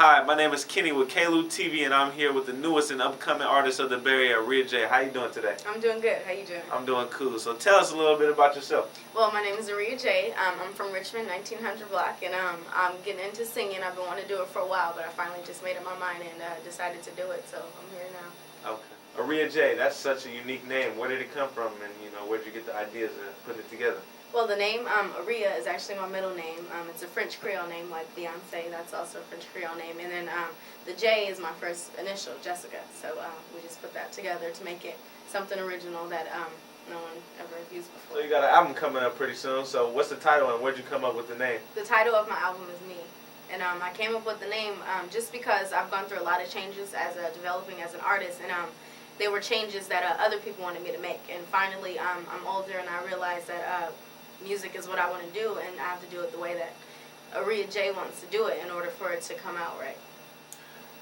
Hi, my name is Kenny with KLU TV, and I'm here with the newest and upcoming artist of the Bay Area, Orelia J. How you doing today? I'm doing good. How you doing? I'm doing cool. So tell us a little bit about yourself. Well, my name is Orelia J. I'm from Richmond, 1900 block, and I'm getting into singing. I've been wanting to do it for a while, but I finally just made up my mind and decided to do it, so I'm here now. Okay. Orelia J, that's such a unique name. Where did it come from, and where did you get the ideas to put it together? Well, the name Orelia is actually my middle name. It's a French Creole name like Beyonce. That's also a French Creole name. And then the J is my first initial, Jessica. So we just put that together to make it something original that no one ever used before. So you got an album coming up pretty soon. So what's the title, and where'd you come up with the name? The title of my album is Me. And I came up with the name just because I've gone through a lot of changes as developing as an artist. And they were changes that other people wanted me to make. And finally, I'm older, and I realized that music is what I want to do, and I have to do it the way that Orelia J wants to do it in order for it to come out right.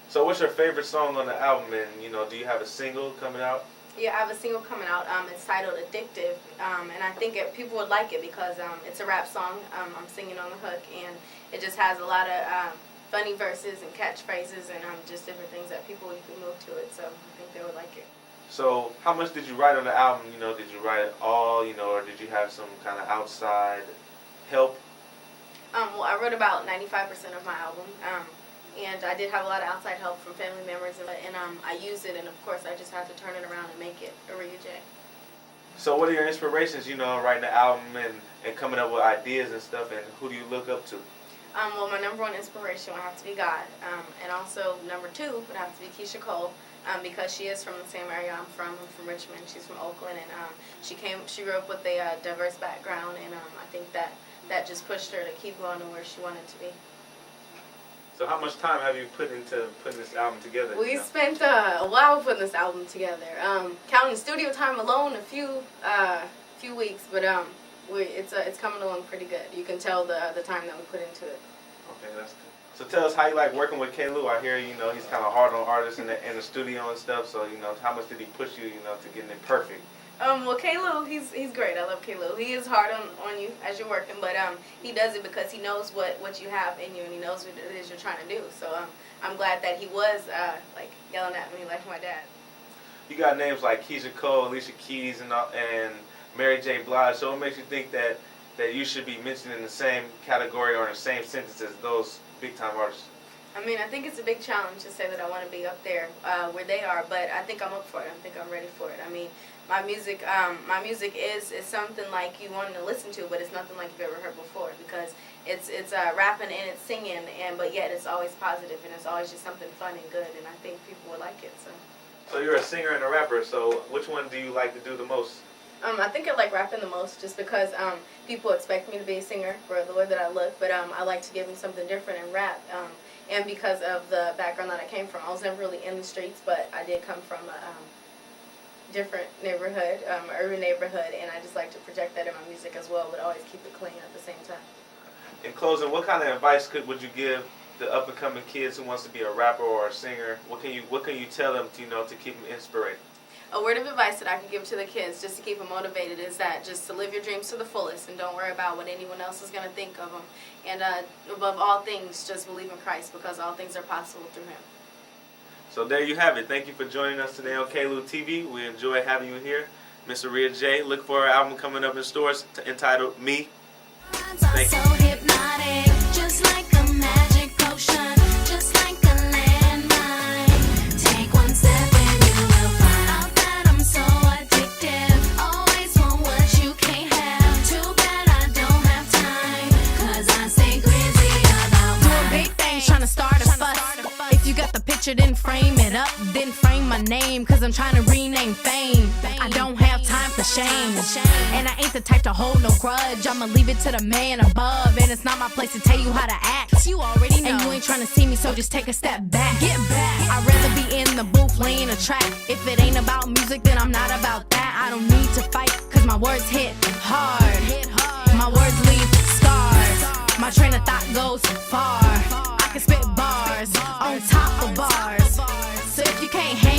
So what's your favorite song on the album, and do you have a single coming out? Yeah, I have a single coming out. It's titled Addictive, and I think people would like it because it's a rap song. I'm singing on the hook, and it just has a lot of funny verses and catchphrases and just different things that people you can move to it, so I think they would like it. So how much did you write on the album? Did you write it all, or did you have some kind of outside help? Well, I wrote about 95% of my album, and I did have a lot of outside help from family members, and I used it, and of course I just had to turn it around and make it Orelia J. So what are your inspirations, writing the album and coming up with ideas and stuff, and who do you look up to? Well, my number one inspiration would have to be God, and also number two would have to be Keisha Cole. Because she is from the same area I'm from Richmond. She's from Oakland, and she grew up with a diverse background, and I think that just pushed her to keep going to where she wanted to be. So how much time have you put into putting this album together? We spent a while putting this album together. Counting studio time alone, a few weeks, but it's coming along pretty good. You can tell the time that we put into it. Okay, that's good. So tell us how you like working with KLU. I hear, he's kind of hard on artists in the studio and stuff. So, how much did he push you, to getting it perfect? Well, KLU, he's great. I love KLU. He is hard on you as you're working, but he does it because he knows what you have in you, and he knows what it is you're trying to do. So I'm glad that he was like yelling at me like my dad. You got names like Keisha Cole, Alicia Keys, and Mary J. Blige. So what makes you think that you should be mentioned in the same category or in the same sentence as those big-time artists? I mean, I think it's a big challenge to say that I want to be up there where they are, but I think I'm up for it. I think I'm ready for it. I mean, my music is something like you want to listen to, but it's nothing like you've ever heard before because it's rapping and it's singing, but yet it's always positive and it's always just something fun and good, and I think people would like it. So you're a singer and a rapper. So which one do you like to do the most? I think I like rapping the most just because people expect me to be a singer for the way that I look, but I like to give them something different in rap. And because of the background that I came from, I was never really in the streets, but I did come from a different neighborhood, urban neighborhood, and I just like to project that in my music as well, but always keep it clean at the same time. In closing, what kind of advice would you give the up-and-coming kids who wants to be a rapper or a singer? What can you tell them to keep them inspired? A word of advice that I can give to the kids just to keep them motivated is that just to live your dreams to the fullest and don't worry about what anyone else is going to think of them. And above all things, just believe in Christ because all things are possible through Him. So there you have it. Thank you for joining us today on KLU TV. We enjoy having you here. Miss Orelia J. Look for our album coming up in stores entitled Me. Thank you. Just like a magic potion, just like a landmine. Take one step and you will find out that I'm so addictive. Always want what you can't have. Too bad I don't have time, 'cause I stay crazy about doing big things, trying to start a fuss. If you got the picture, then frame it up. Then frame my name, 'cause I'm trying to rename fame. I don't have time for shame, and I ain't the type to hold no grudge. I'ma leave it to the man above, and it's not my place to tell you how to act. You already know, and you ain't trying to see me, so just take a step back. Get back. I'd rather be in the booth laying a track. If it ain't about music, then I'm not about that. I don't need to fight, 'cause my words hit hard. My words leave scars. My train of thought goes far. I can spit bars on top of bars. So if you can't hang